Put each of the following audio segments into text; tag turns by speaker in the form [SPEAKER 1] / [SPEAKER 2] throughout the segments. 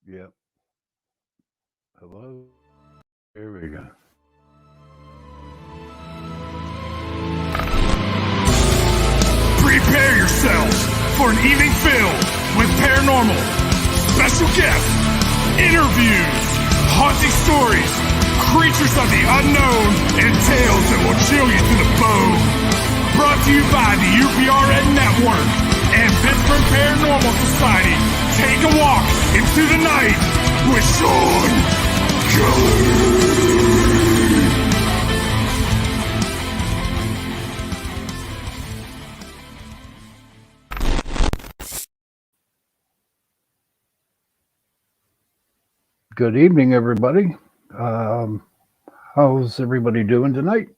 [SPEAKER 1] Yep. Hello. Here we go.
[SPEAKER 2] Prepare yourselves for an evening filled with paranormal, special guests, interviews, haunting stories, creatures of the unknown, and tales that will chill you to the bone. Brought to you by the UPRN Network and Pittsburgh Paranormal Society. Take a walk into the night with Shawn Kelly.
[SPEAKER 1] Good evening, everybody. Um, how's everybody doing tonight?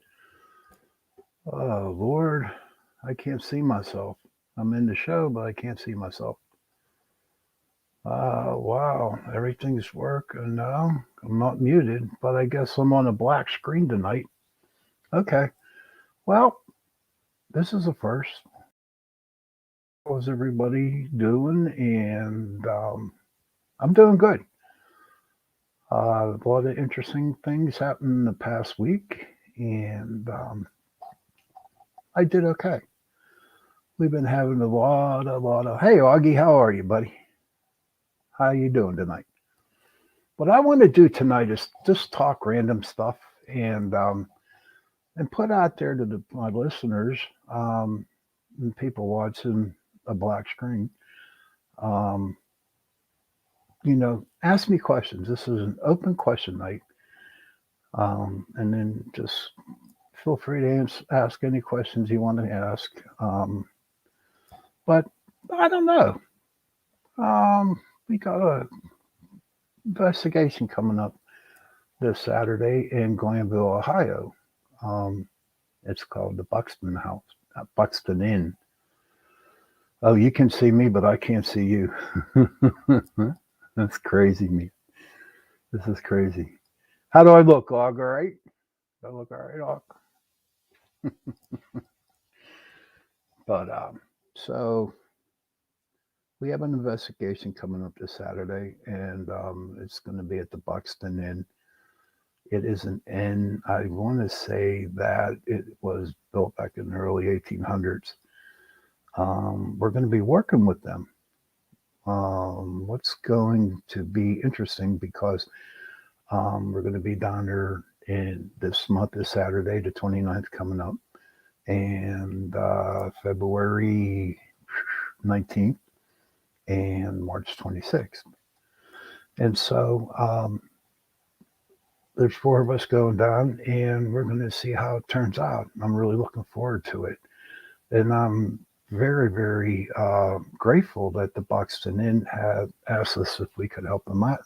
[SPEAKER 1] Oh, Lord, I can't see myself. I'm in the show, but I can't see myself. Wow, everything's working now. I'm not muted, but I guess I'm on a black screen tonight. Okay, well, this is a first. How's everybody doing? And I'm doing good. A lot of interesting things happened in the past week, and I did okay. We've been having a lot of. Hey, Augie, how are you, buddy? How you doing tonight? What I want to do tonight is just talk random stuff and put out there to my listeners and people watching a black screen. Um, ask me questions. This is an open question night, and then just feel free to ask any questions you want to ask. But I don't know. We got a investigation coming up this Saturday in Glanville, Ohio. Um, it's called the Buxton House, Buxton Inn. Oh, you can see me, but I can't see you. That's crazy, me. This is crazy. How do I look, Og? All right? Do I look all right, Og? But so we have an investigation coming up this Saturday, and it's going to be at the Buxton Inn. It is an inn. I want to say that it was built back in the early 1800s. We're going to be working with them. What's going to be interesting because we're going to be down there in this month, this Saturday, the 29th coming up, and February 19th and March 26th. And so there's four of us going down, and we're going to see how it turns out. I'm really looking forward to it. And I'm very, very grateful that the Buxton Inn had asked us if we could help them out.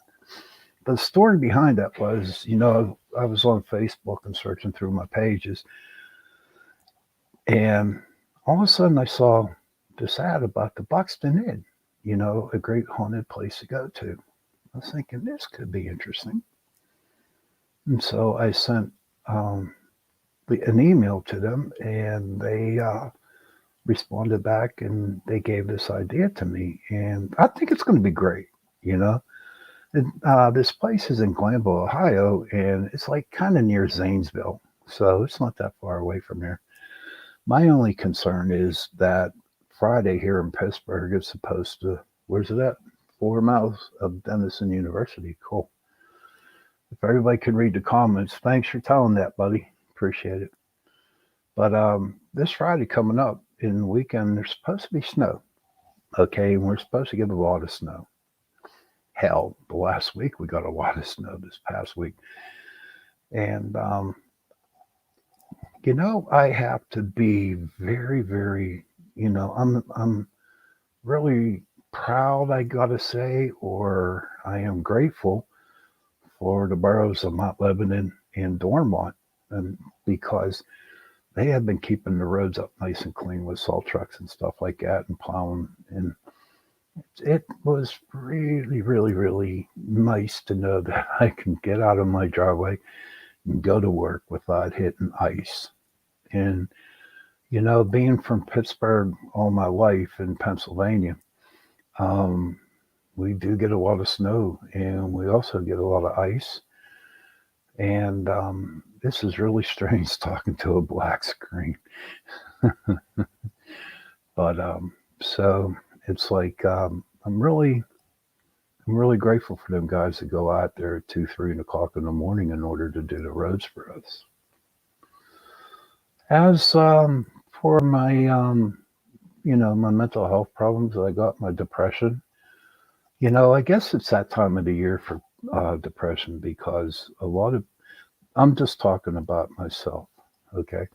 [SPEAKER 1] The story behind that was, I was on Facebook and searching through my pages, and all of a sudden I saw this ad about the Buxton Inn, a great haunted place to go to. I was thinking this could be interesting. And so I sent an email to them, and they responded back and they gave this idea to me. And I think it's going to be great, you know. And, this place is in Glanville, Ohio, and it's like kind of near Zanesville. So it's not that far away from here. My only concern is that Friday here in Pittsburgh is supposed to, where's it at? 4 miles of Denison University. Cool. If everybody can read the comments, thanks for telling that, buddy. Appreciate it. But this Friday coming up in the weekend, there's supposed to be snow. Okay, and we're supposed to get a lot of snow. Hell, the last week we got a lot of snow this past week. And I have to be very, very, I'm really proud, I gotta say, or I am grateful for the boroughs of Mount Lebanon and Dormont, and because they have been keeping the roads up nice and clean with salt trucks and stuff like that and plowing. And it was really, really, really nice to know that I can get out of my driveway and go to work without hitting ice. And, being from Pittsburgh all my life in Pennsylvania, um, we do get a lot of snow, and we also get a lot of ice. And this is really strange talking to a black screen. But so it's like I'm really grateful for them guys that go out there at 2, 3 o'clock in the morning in order to do the roads for us. As for my my mental health problems, I got my depression. I guess it's that time of the year for depression because a lot of I'm just talking about myself. Okay,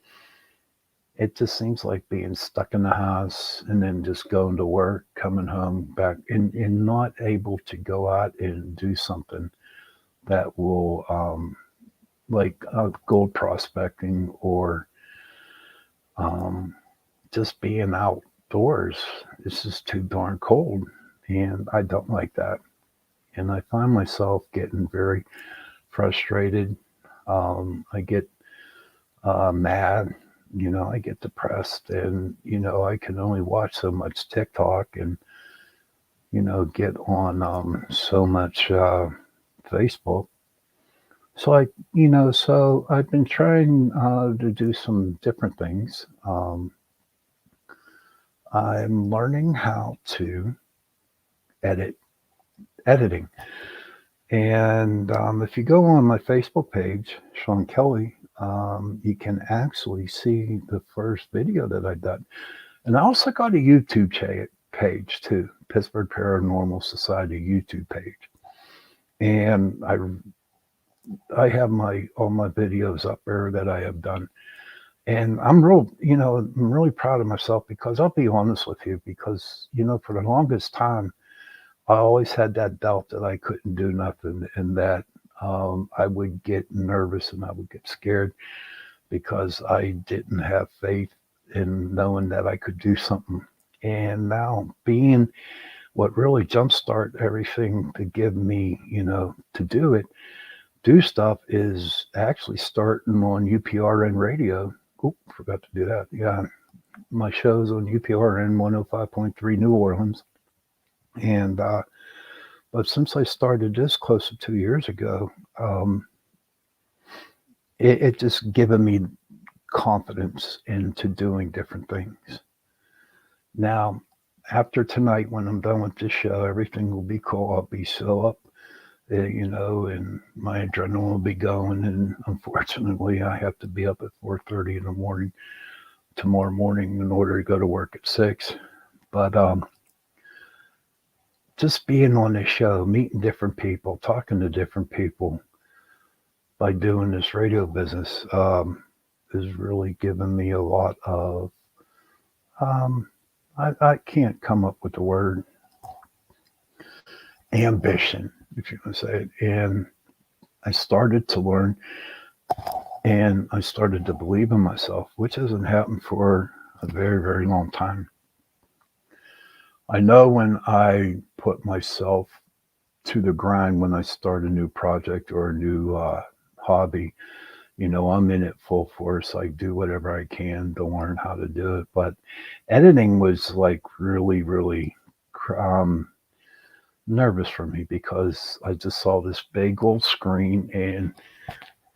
[SPEAKER 1] it just seems like being stuck in the house and then just going to work, coming home, back, and not able to go out and do something that will, like gold prospecting or um, just being outdoors. It's just too darn cold, and I don't like that. And I find myself getting very frustrated. I get mad. I get depressed, and I can only watch so much TikTok and get on so much Facebook. So I've been trying to do some different things. I'm learning how to edit editing, and if you go on my Facebook page, Shawn Kelly, you can actually see the first video that I done. And I also got a YouTube page too, Pittsburgh Paranormal Society YouTube page. And I have all my videos up there that I have done. And I'm really proud of myself because I'll be honest with you, because, for the longest time, I always had that doubt that I couldn't do nothing and that I would get nervous and I would get scared because I didn't have faith in knowing that I could do something. And now being what really jumpstart everything to give me, to do stuff is actually starting on UPRN radio. Oop, forgot to do that. Yeah, my show's on UPRN 105.3 New Orleans. And, but since I started this close to 2 years ago, it just given me confidence into doing different things. Now, after tonight, when I'm done with this show, everything will be cool. I'll be so up, and my adrenaline will be going. And unfortunately, I have to be up at 4:30 in the morning tomorrow morning in order to go to work at 6. But just being on this show, meeting different people, talking to different people by doing this radio business is really given me a lot of, I can't come up with the word, ambition, if you want to say it. And I started to learn and I started to believe in myself, which hasn't happened for a very, very long time. I know when I put myself to the grind, when I start a new project or a new hobby, I'm in it full force. I do whatever I can to learn how to do it. But editing was like really, really nervous for me because I just saw this big old screen and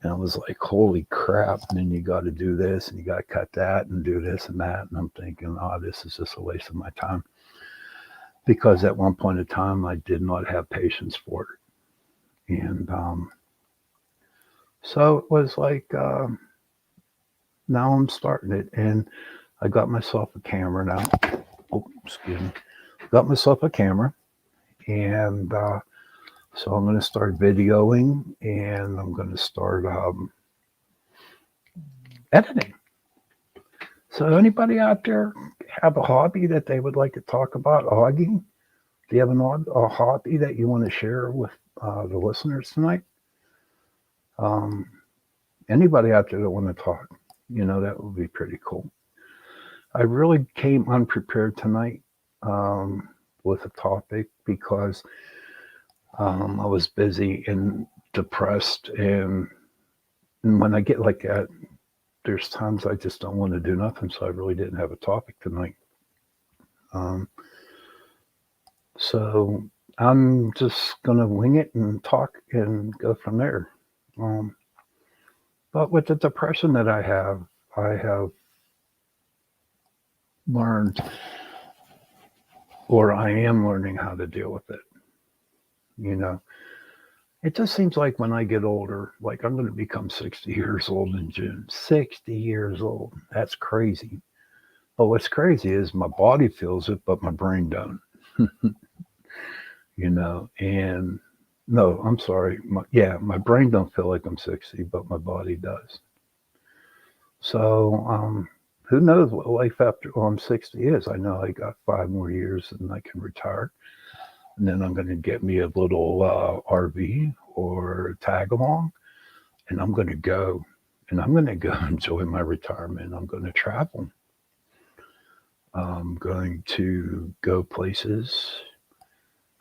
[SPEAKER 1] I was like, holy crap. And then you got to do this and you got to cut that and do this and that. And I'm thinking, oh, this is just a waste of my time. Because at one point in time, I did not have patience for it. And so it was like, now I'm starting it. And I got myself a camera now. Oh, excuse me. Got myself a camera. And so I'm going to start videoing and I'm going to start editing. So anybody out there have a hobby that they would like to talk about? Augie, do you have a hobby that you want to share with the listeners tonight? Anybody out there that want to talk, that would be pretty cool. I really came unprepared tonight with a topic because I was busy and depressed. And when I get like that, there's times I just don't want to do nothing. So I really didn't have a topic tonight. So I'm just going to wing it and talk and go from there. Um, but with the depression that I have learned, or I am learning how to deal with it. You know, it just seems like when I get older, like I'm going to become 60 years old in June. 60 years old. That's crazy. But what's crazy is my body feels it, but my brain don't. And no, I'm sorry. My brain don't feel like I'm 60, but my body does. So, who knows what life after I'm 60 is? I know I got 5 more years and I can retire. And then I'm going to get me a little RV or tag along, and I'm going to go. And I'm going to go enjoy my retirement. I'm going to travel. I'm going to go places.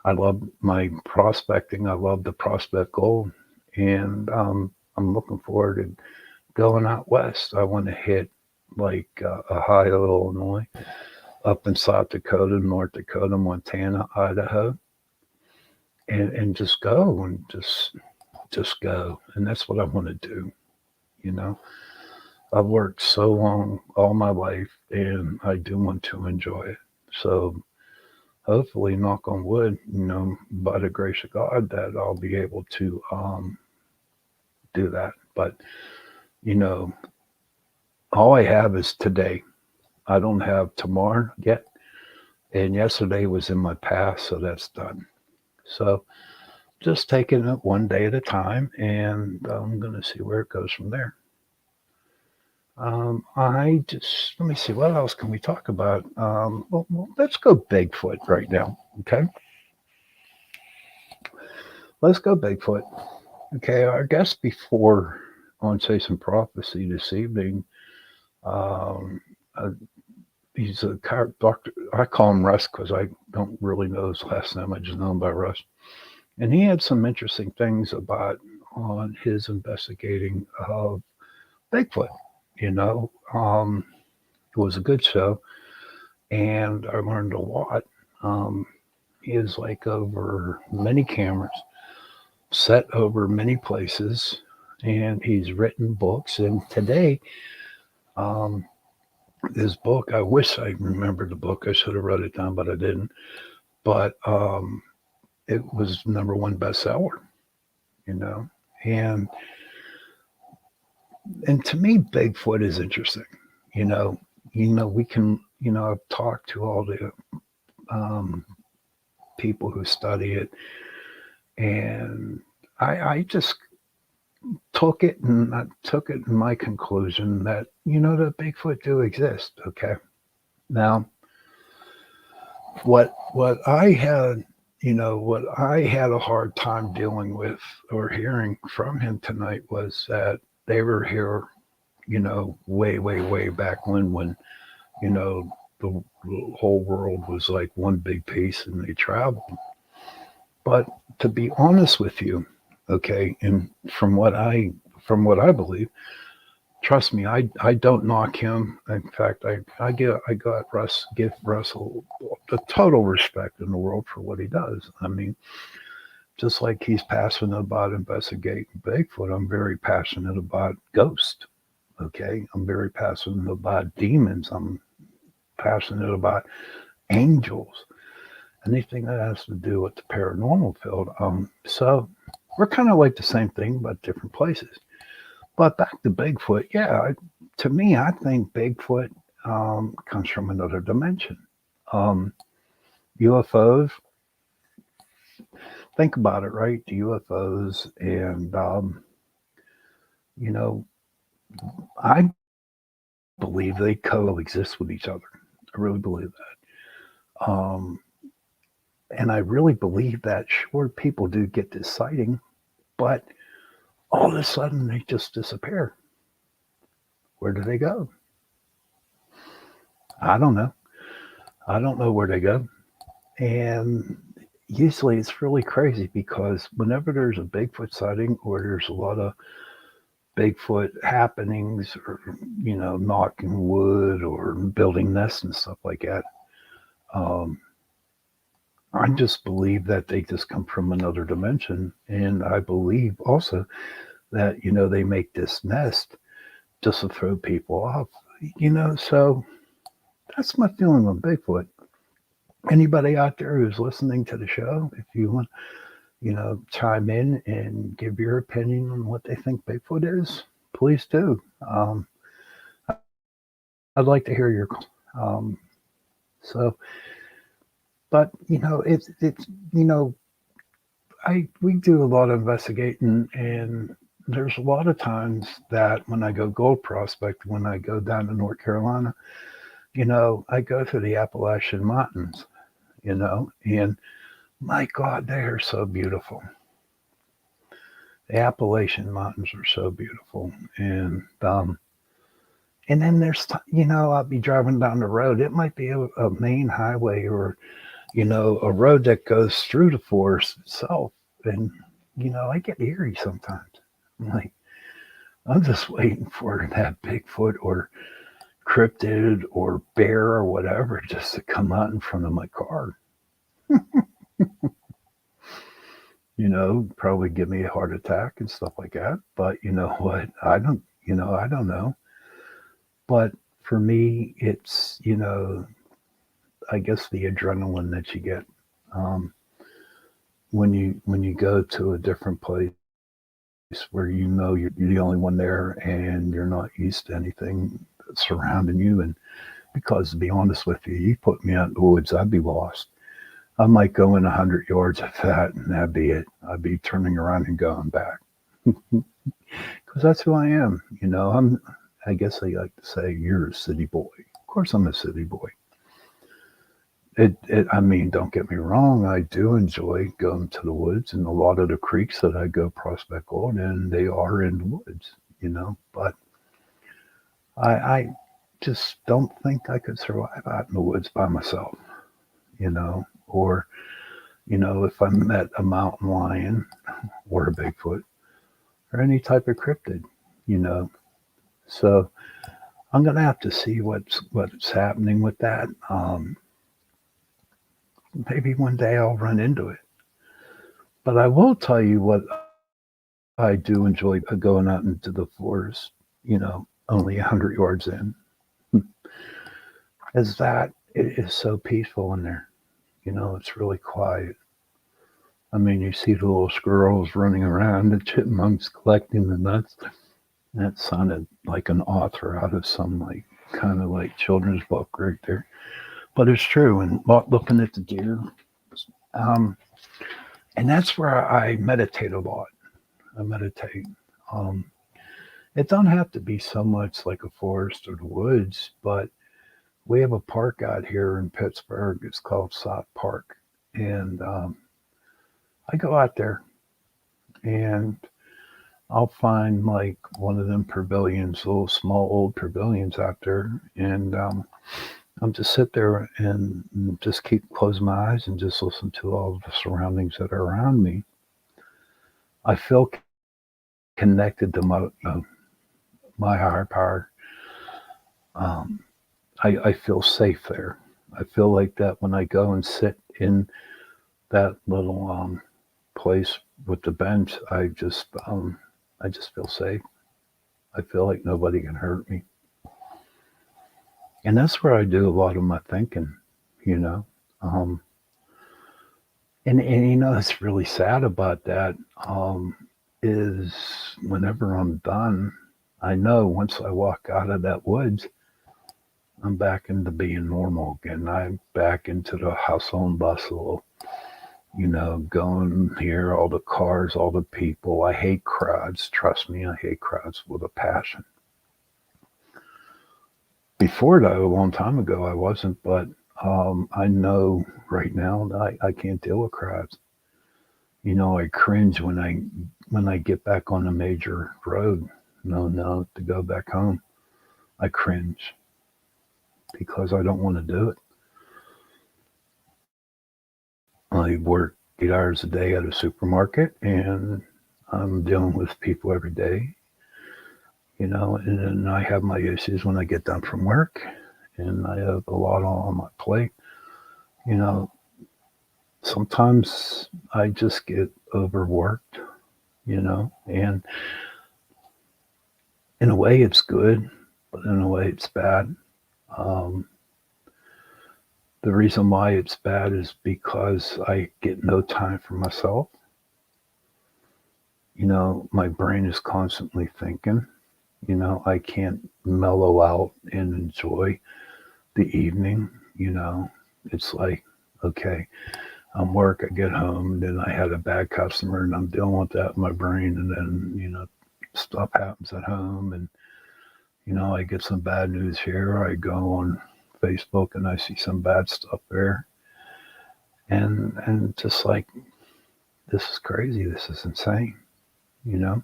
[SPEAKER 1] I love my prospecting. I love the prospect gold. And I'm looking forward to going out west. I want to hit like Ohio, Illinois, up in South Dakota, North Dakota, Montana, Idaho, and just go and just go. And that's what I want to do. You know, I've worked so long all my life, and I do want to enjoy it. So hopefully, knock on wood, by the grace of God, that I'll be able to do that. But you know, all I have is today. I don't have tomorrow yet, and yesterday was in my past, so that's done. So just taking it one day at a time, and I'm going to see where it goes from there. I just let me see what else can we talk about. Well, let's go Bigfoot right now. Okay, let's go Bigfoot. Okay, our guest before on Chase and Prophecy this evening, um, uh, he's a doctor. I call him Russ because I don't really know his last name. I just know him by Russ. And he had some interesting things about on his investigating of Bigfoot. You know, it was a good show, and I learned a lot. Um, he is like over many cameras, set over many places, and he's written books. And today, um, his book, I wish I remembered the book. I should have wrote it down, but I didn't. But it was #1 bestseller, you know. And and to me, Bigfoot is interesting. You know, we can. I've talked to all the um, people who study it, and I just took it in my conclusion that that Bigfoot do exist. Okay, now what I had what I had a hard time dealing with or hearing from him tonight was that they were here, way back when the whole world was like one big piece and they traveled. But to be honest with you, okay, and from what I believe, trust me, I don't knock him. In fact, I got Russ give Russell the total respect in the world for what he does. I mean, just like he's passionate about investigating Bigfoot, I'm very passionate about ghosts. Okay, I'm very passionate about demons. I'm passionate about angels. Anything that has to do with the paranormal field. So we're kind of like the same thing, but different places. But back to Bigfoot, yeah, to me, I think Bigfoot comes from another dimension. Um, UFOs, think about it, right? The UFOs, and you know, I believe they coexist with each other. I really believe that, and I really believe that. Sure, people do get this sighting, but all of a sudden they just disappear. Where do they go? I don't know. I don't know where they go. And usually it's really crazy because whenever there's a Bigfoot sighting or there's a lot of Bigfoot happenings or, knocking wood or building nests and stuff like that, um, I just believe that they just come from another dimension. And I believe also that, they make this nest just to throw people off, so that's my feeling on Bigfoot. Anybody out there who's listening to the show, if you want, chime in and give your opinion on what they think Bigfoot is, please do. I'd like to hear your. Um, so, but I we do a lot of investigating, and there's a lot of times that when I go gold prospect, when I go down to North Carolina, I go to the Appalachian Mountains, and my God, they are so beautiful. The Appalachian Mountains are so beautiful, and then I'll be driving down the road. It might be a main highway or a road that goes through the forest itself, and I get eerie sometimes. I'm like, I'm just waiting for that Bigfoot or cryptid or bear or whatever just to come out in front of my car. Probably give me a heart attack and stuff like that. But you know what? I don't know. But for me, it's, I guess the adrenaline that you get when you go to a different place where you're the only one there and you're not used to anything surrounding you. And because to be honest with you put me out in the woods, I'd be lost. I might go in 100 yards of that, and that'd be it. I'd be turning around and going back because that's who I am. I guess I like to say you're a city boy. Of course, I'm a city boy. I mean, don't get me wrong. I do enjoy going to the woods, and a lot of the creeks that I go prospect gold in, they are in the woods. But I just don't think I could survive out in the woods by myself. Or if I met a mountain lion or a Bigfoot or any type of cryptid, you know. So I'm gonna have to see what's happening with that. Maybe one day I'll run into it. But I will tell you what I do enjoy going out into the forest. Only 100 yards in, is that it is so peaceful in there. It's really quiet. I mean, you see the little squirrels running around, the chipmunks collecting the nuts. That sounded like an author out of some kind of children's book right there. But it's true. And looking at the deer, um, and that's where I meditate a lot. I meditate. Um, it don't have to be so much like a forest or the woods, but we have a park out here in Pittsburgh. It's called South Park, and I go out there and I'll find one of them pavilions, little small old pavilions out there, and I'll just sit there and just keep close my eyes and just listen to all the surroundings that are around me. I feel connected to my higher power. Um, I feel safe there. I feel like that when I go and sit in that little place with the bench. I just feel safe. I feel like nobody can hurt me, and that's where I do a lot of my thinking. You know, um, and it's really sad about that. Is whenever I'm done, I know once I walk out of that woods, I'm back into being normal again. I'm back into the hustle and bustle, going here, all the cars, all the people. I hate crowds. Trust me, I hate crowds with a passion. Before that, a long time ago, I wasn't, but I know right now that I can't deal with crowds. I cringe when I get back on a major road. No, to go back home, I cringe because I don't want to do it. I work 8 hours a day at a supermarket, and I'm dealing with people every day, and then I have my issues when I get done from work, and I have a lot on my plate, you know. sometimes I just get overworked, and in a way it's good, but in a way it's bad. Um, the reason why it's bad is because I get no time for myself. My brain is constantly thinking. I can't mellow out and enjoy the evening. It's like, okay, I'm work, I get home, then I had a bad customer and I'm dealing with that in my brain. And then, stuff happens at home and, I get some bad news here. I go on Facebook and I see some bad stuff there. And just like, this is crazy. This is insane, you know?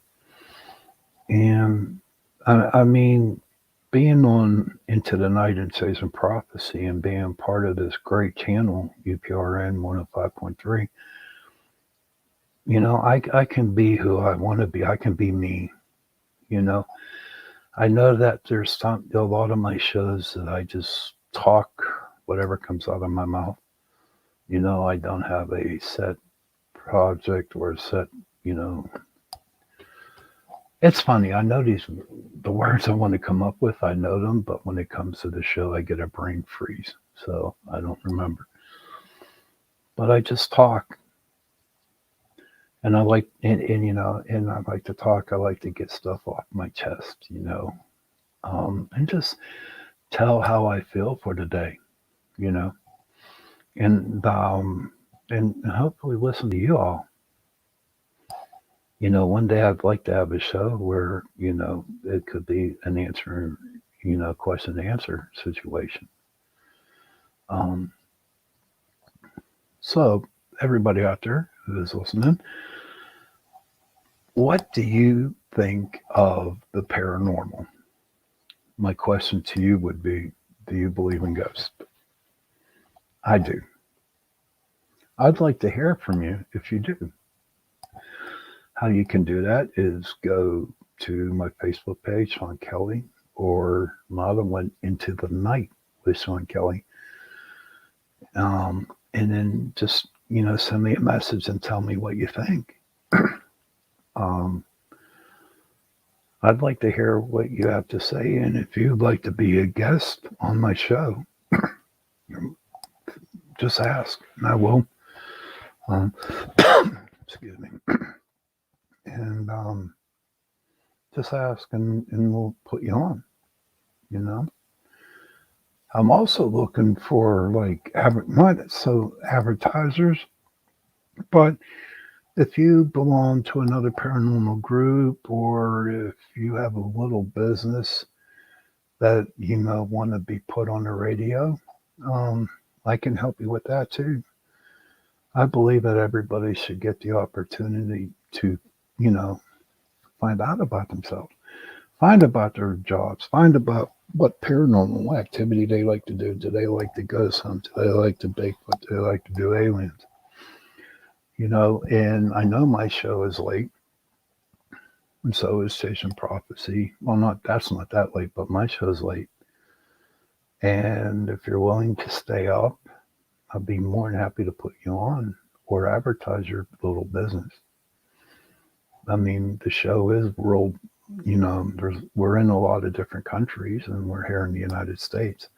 [SPEAKER 1] And I mean, being on Into the Night and Season Prophecy and being part of this great channel, UPRN 105.3, I can be who I want to be. I can be me, you know. I know that there's a lot of my shows that I just talk whatever comes out of my mouth. I don't have a set project or a set, you know. It's funny. I know the words I want to come up with, I know them, but when it comes to the show, I get a brain freeze. So I don't remember. But I just talk. And I like, and I like to talk. I like to get stuff off my chest, and just tell how I feel for the day, you know, and, and hopefully listen to you all. One day I'd like to have a show where, it could be an answer, question and answer situation. Um, so everybody out there who is listening, what do you think of the paranormal? My question to you would be, do you believe in ghosts? I do. I'd like to hear from you if you do. How you can do that is go to my Facebook page, Shawn Kelly, or my other one, Into the Night with Shawn Kelly. And then just, send me a message and tell me what you think. um, I'd like to hear what you have to say. And if you'd like to be a guest on my show, just ask and I will. Um, excuse me. And just ask and we'll put you on, you know. I'm also looking for like not so advertisers, but if you belong to another paranormal group or if you have a little business that want to be put on the radio, um, I can help you with that too. I believe that everybody should get the opportunity to, find out about themselves, find about their jobs, find about what paranormal activity they like to do. Do they like to ghost hunt? Do they like to Bigfoot? Do they like to do aliens? And I know my show is late, and so is Station Prophecy. Well, that's not that late, but my show's late. And if you're willing to stay up, I'd be more than happy to put you on or advertise your little business. I mean, the show is world, we're in a lot of different countries and we're here in the United States.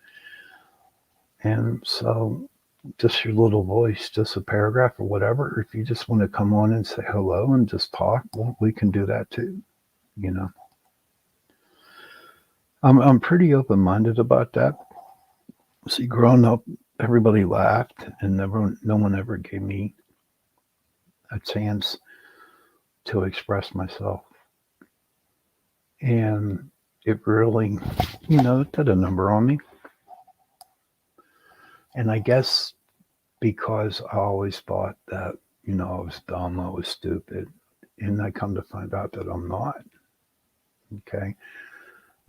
[SPEAKER 1] And so just your little voice, just a paragraph or whatever, if you just want to come on and say hello and just talk, well, we can do that too, you know. I'm pretty open-minded about that. See, growing up, everybody laughed and no one ever gave me a chance to express myself. And it really, it did a number on me. And I guess because I always thought that, I was dumb, I was stupid. And I come to find out that I'm not. Okay.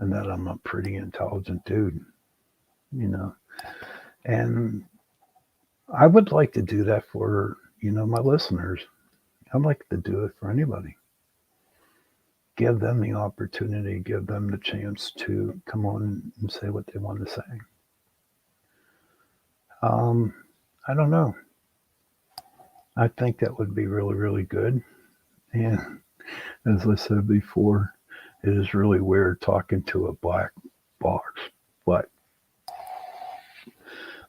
[SPEAKER 1] And that I'm a pretty intelligent dude, And I would like to do that for, my listeners. I'd like to do it for anybody. Give them the opportunity, give them the chance to come on and say what they want to say. I don't know. I think that would be really, really good. And as I said before, it is really weird talking to a black box, but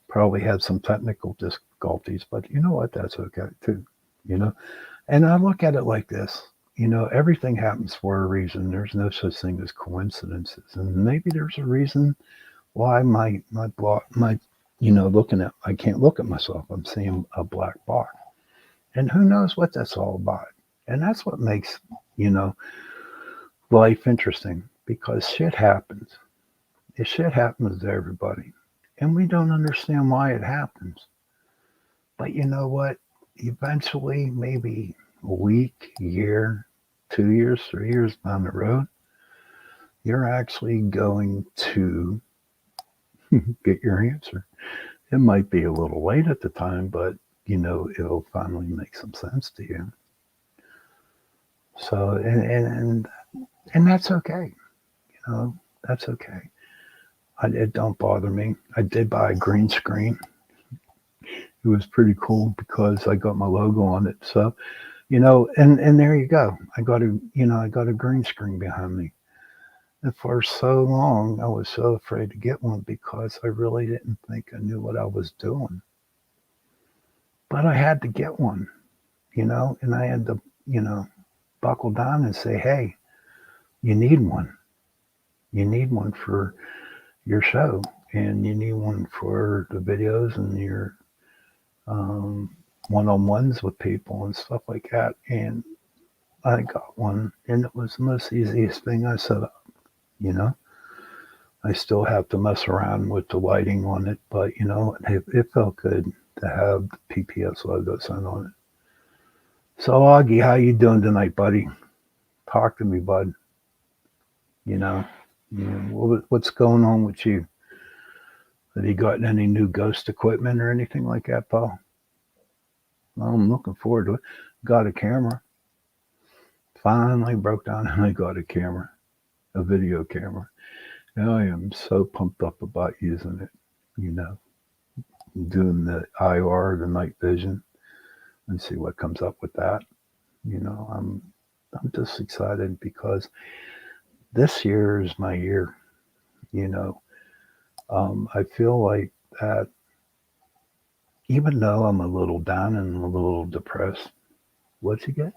[SPEAKER 1] probably had some technical difficulties. But you know what? That's okay too. You know, and I look at it like this. Everything happens for a reason. There's no such thing as coincidences, and maybe there's a reason why my block my looking at I can't look at myself. I'm seeing a black box, and who knows what that's all about. And that's what makes you know life interesting because shit happens. Shit happens to everybody, and we don't understand why it happens. But you know what? Eventually, maybe a week, year, 2 years, 3 years down the road, you're actually going to get your answer. It might be a little late at the time, but it'll finally make some sense to you. So, and that's okay. You know, that's okay. It don't bother me. I did buy a green screen. It was pretty cool because I got my logo on it. So, and there you go. I got a green screen behind me. And for so long, I was so afraid to get one because I really didn't think I knew what I was doing. But I had to get one, and I had to, buckle down and say, hey, you need one. You need one for your show, and you need one for the videos and your um, one-on-ones with people and stuff like that. And I got one, and it was the most easiest thing I set up. You know, I still have to mess around with the lighting on it, but it felt good to have the PPS logo sign on it. So Augie, how you doing tonight, buddy? Talk to me, bud. You know, what's going on with you? Have you gotten any new ghost equipment or anything like that, Paul? Well, I'm looking forward to it. Got a camera. Finally broke down and I got a camera, a video camera. And I am so pumped up about using it. You know, doing the IR, the night vision, and see what comes up with that. I'm just excited because this year is my year. You know, I feel like that even though I'm a little down and a little depressed, what you get?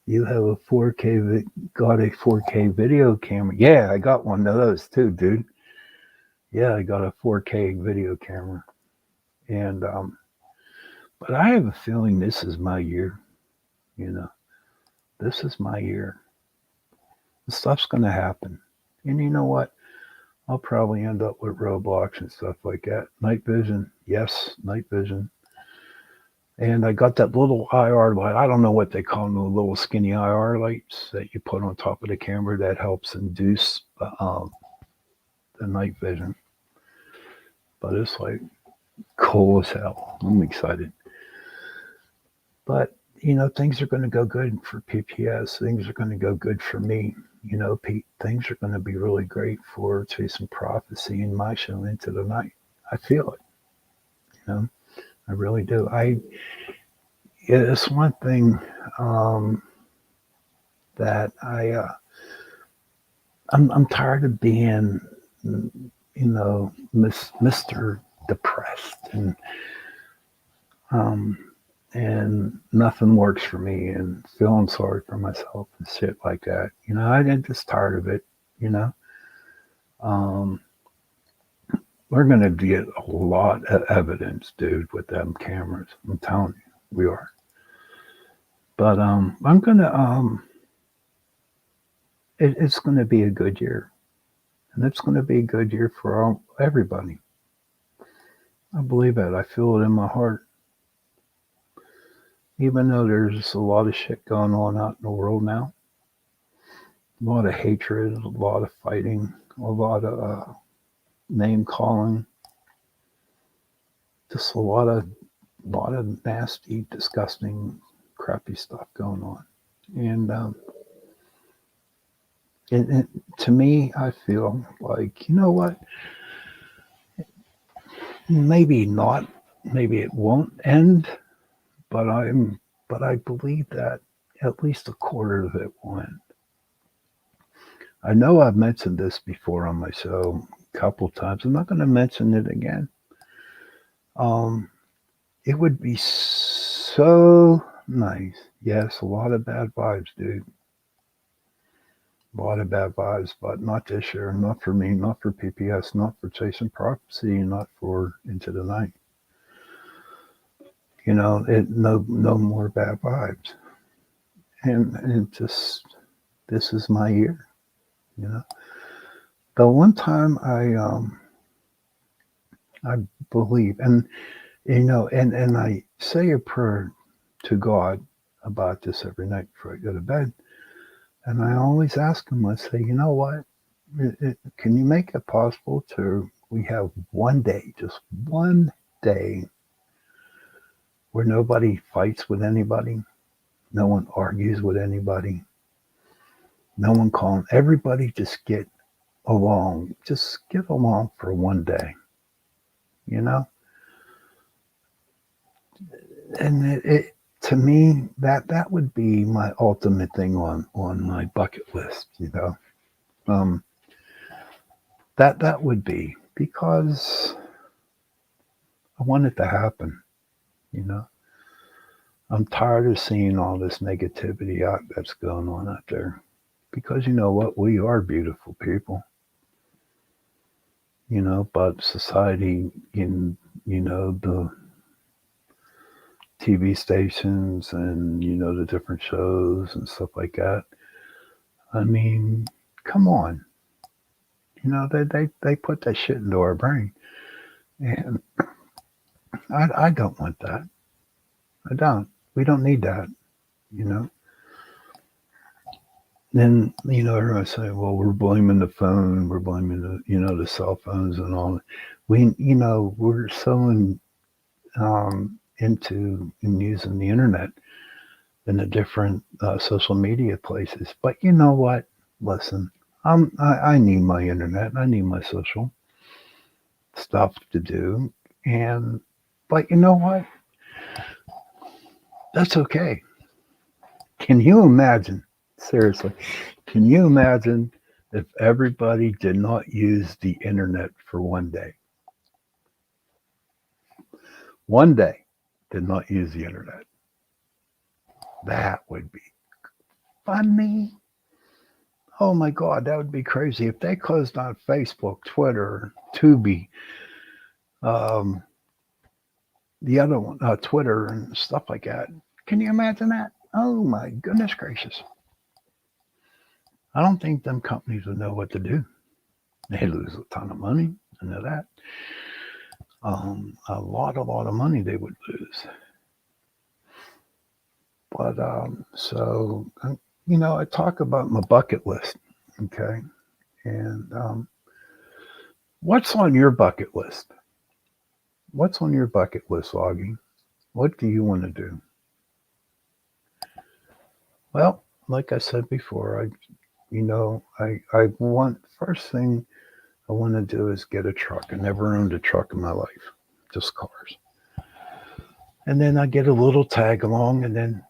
[SPEAKER 1] You have a 4K, got a 4K video camera. Yeah, I got one of those too, dude. Yeah, I got a 4K video camera. And, but I have a feeling this is my year. You know, this is my year. The stuff's going to happen. And you know what? I'll probably end up with Roblox and stuff like that. Night vision. Yes, night vision. And I got that little IR light. I don't know what they call them, the little skinny IR lights that you put on top of the camera that helps induce the night vision. But it's like cool as hell. I'm excited. But, things are going to go good for PPS. Things are going to go good for me. Pete, things are going to be really great for Chasing Prophecy and my show Into the Night. I feel it. I really do. It's one thing that I'm tired of being, Mr. Depressed um, and nothing works for me and feeling sorry for myself and shit like that. I'm just tired of it. You know, um, we're gonna get a lot of evidence, dude, with them cameras. I'm telling you, we are. But I'm gonna it's gonna be a good year, and it's gonna be a good year for everybody. I believe it. I feel it in my heart. Even though there's a lot of shit going on out in the world now, a lot of hatred, a lot of fighting, a lot of name calling, just a lot of nasty, disgusting, crappy stuff going on. And to me, I feel like what? Maybe not. Maybe it won't end. but I believe that at least a quarter of it will end. I know I've mentioned this before on my show a couple times. I'm not going to mention it again. Um, it would be so nice. Yes, a lot of bad vibes, dude. A lot of bad vibes, but not this year. Not for me. Not for PPS. Not for Chasing Prophecy. Not for Into the Night. No more bad vibes. And just this is my year. You know, the one time I believe, and I say a prayer to God about this every night before I go to bed. And I always ask him, I say, you know what? Can you make it possible to we have one day, just one day, where nobody fights with anybody, no one argues with anybody, no one calling, everybody just get along for one day, you know? And to me, that would be my ultimate thing on my bucket list, Um, that would be because I want it to happen, you know. I'm tired of seeing all this negativity that's going on out there. Because you know what? We are beautiful people, but society in, the TV stations and, the different shows and stuff like that. I mean, come on. They put that shit into our brain. And I don't want that. I don't. We don't need that, you know. Then, everyone say, well, we're blaming the phone, we're blaming the cell phones and all. We're so into in using the internet and the different social media places. But you know what? Listen, I need my internet. I need my social stuff to do. But you know what? That's okay. Can you imagine? Seriously, can you imagine if everybody did not use the internet for one day? One day did not use the internet. That would be funny. Oh my God, that would be crazy. If they closed on Facebook, Twitter, Tubi, um, the other one, Twitter and stuff like that. Can you imagine that? Oh my goodness gracious. I don't think them companies would know what to do. They lose a ton of money. I know that. A lot of money they would lose. But I talk about my bucket list, okay? And what's on your bucket list? What's on your bucket list, Augie? What do you want to do? Well, like I said before, I want first thing I want to do is get a truck. I never owned a truck in my life, just cars. And then I get a little tag along, and then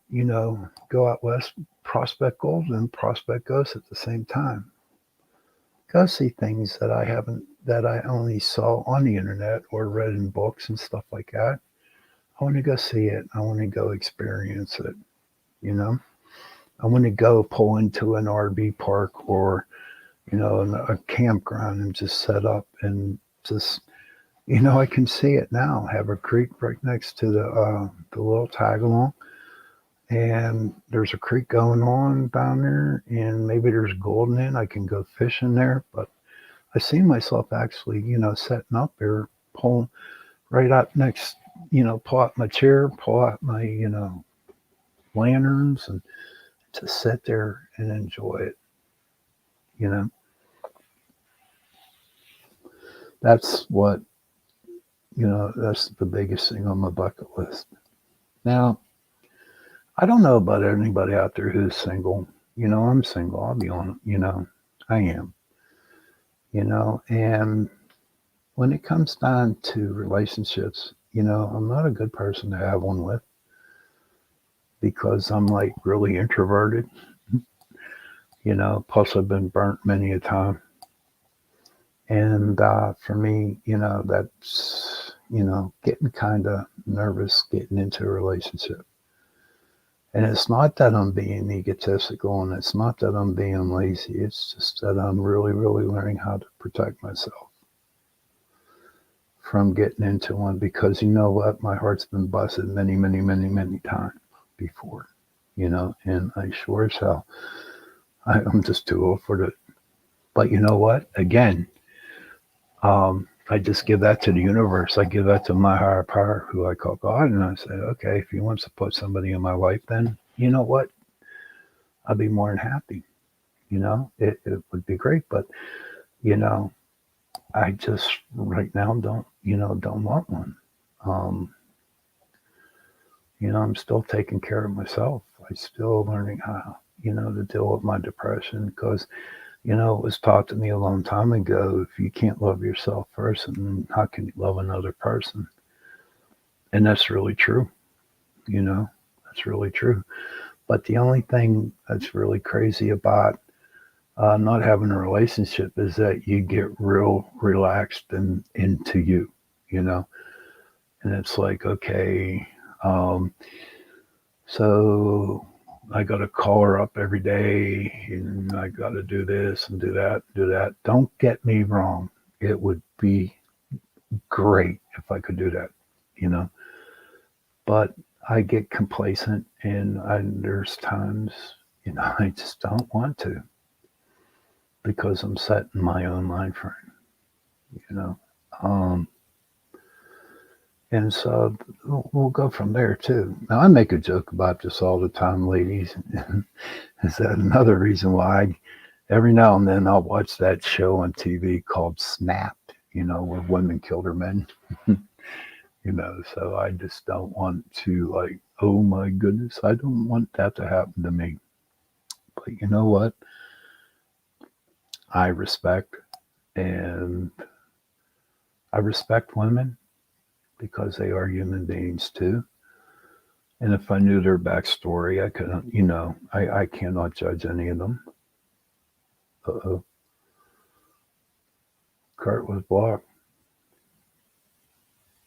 [SPEAKER 1] go out west, prospect gold and prospect ghosts at the same time. Go see things that I only saw on the internet or read in books and stuff like that. I want to go see it. I want to go experience it. You know, I want to go pull into an RV park or a campground and just set up and just I can see it now. Have a creek right next to the little tag along, and there's a creek going on down there, and maybe there's gold in it. I can go fishing there, but I see myself actually, setting up there, pulling right up next, pull out my chair, pull out my, lanterns, and just sit there and enjoy it. You know, that's what, that's the biggest thing on my bucket list. Now, I don't know about anybody out there who's single. I'm single. I'll be honest. I am. And when it comes down to relationships, I'm not a good person to have one with. because I'm like really introverted, plus I've been burnt many a time. And for me, that's, getting kind of nervous getting into a relationship. And it's not that I'm being egotistical and it's not that I'm being lazy. It's just that I'm really, really learning how to protect myself from getting into one because you know what? My heart's been busted many, many, many, many times before, and I sure as hell, I'm just too old for it. But you know what? Again, I just give that to the universe. I give that to my higher power, who I call God, and I say, okay, if He wants to put somebody in my life, then you know what? I'd be more than happy. It would be great, but you know, I just right now don't want one. Um, I'm still taking care of myself. I'm still learning how, to deal with my depression because, it was taught to me a long time ago. If you can't love yourself first, then how can you love another person? And that's really true. You know, that's really true. But the only thing that's really crazy about not having a relationship is that you get real relaxed and into you, you know, and it's like, okay, um, so I got to call her up every day and I got to do this and do that, do that. Don't get me wrong. It would be great if I could do that, you know, but I get complacent and there's times, I just don't want to because I'm set in my own mind frame, you know. Um, and so we'll go from there too. Now I make a joke about this all the time, ladies. Is that another reason why every now and then I'll watch that show on TV called Snapped, where women kill their men, so I just don't want to like, oh my goodness, I don't want that to happen to me. But you know what? I respect and I respect women because they are human beings too. And if I knew their backstory, I couldn't, I cannot judge any of them. Uh-oh. Cart was blocked.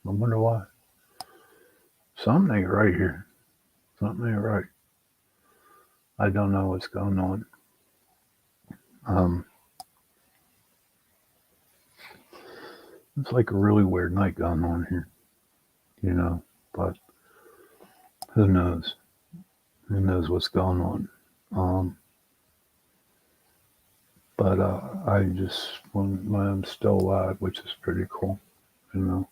[SPEAKER 1] I wonder why. Something ain't right here. Something ain't right. I don't know what's going on. Um, it's like a really weird night going on here, but who knows? Who knows what's going on? Um, but I just, when I'm still alive, which is pretty cool, you know.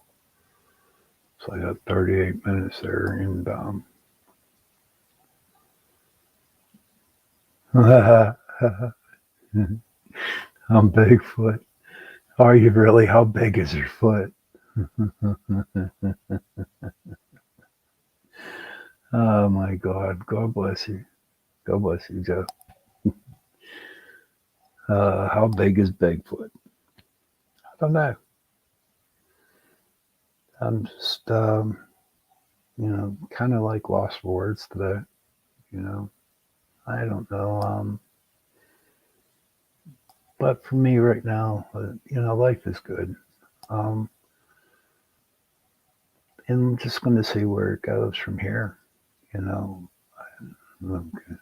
[SPEAKER 1] So I got 38 minutes there, and I'm Bigfoot. Are you really? How big is your foot? Oh my God. God bless you. God bless you, Joe. How big is Bigfoot? I don't know. I'm just, kind of like lost for words today. You know, I don't know. But for me right now, life is good. Um, and I'm just going to see where it goes from here. You know, okay.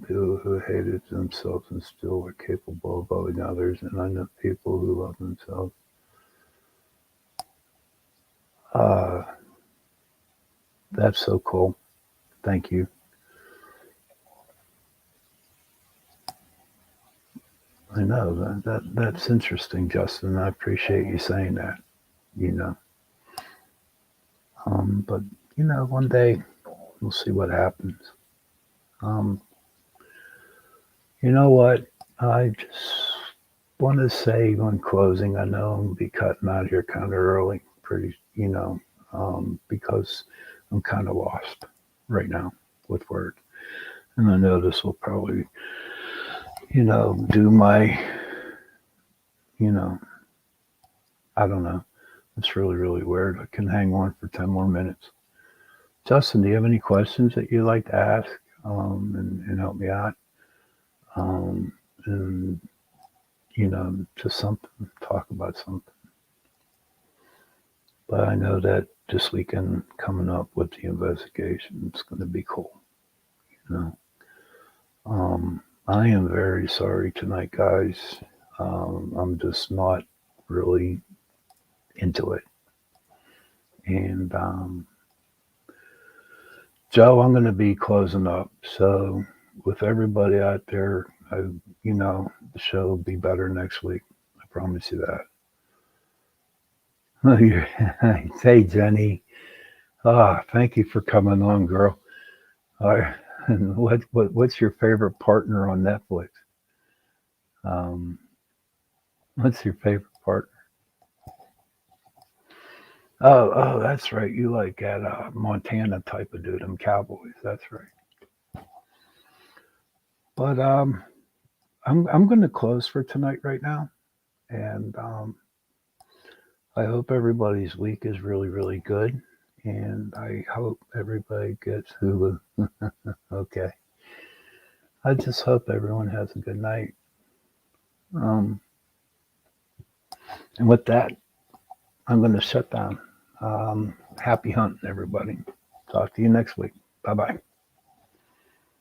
[SPEAKER 1] People who hated themselves and still were capable of loving others, and I know people who love themselves. Uh, that's so cool. Thank you. I know that's interesting, Justin. I appreciate you saying that. You know, but one day we'll see what happens. Um, you know what? I just want to say on closing. I know I'm gonna be cutting out here kind of early, pretty, because I'm kind of lost right now with work, and I know this will probably, do my, you know, I don't know. It's really, really weird. I can hang on for 10 more minutes. Justin, do you have any questions that you'd like to ask and help me out? And just something, talk about something. But I know that this weekend coming up with the investigation, it's going to be cool. You know, I am very sorry tonight, guys. I'm just not really into it. And Joe, I'm going to be closing up. So with everybody out there, the show will be better next week. I promise you that. Hey, Jenny. Thank you for coming on, girl. And what's your favorite partner on Netflix? Um, what's your favorite partner? Oh, that's right. You like that Montana type of dude, them cowboys. That's right. But I'm going to close for tonight right now, and I hope everybody's week is really really good, and I hope everybody gets Hulu. Okay. I just hope everyone has a good night. Um, and with that, I'm going to shut down. Happy hunting, everybody. Talk to you next week. Bye bye.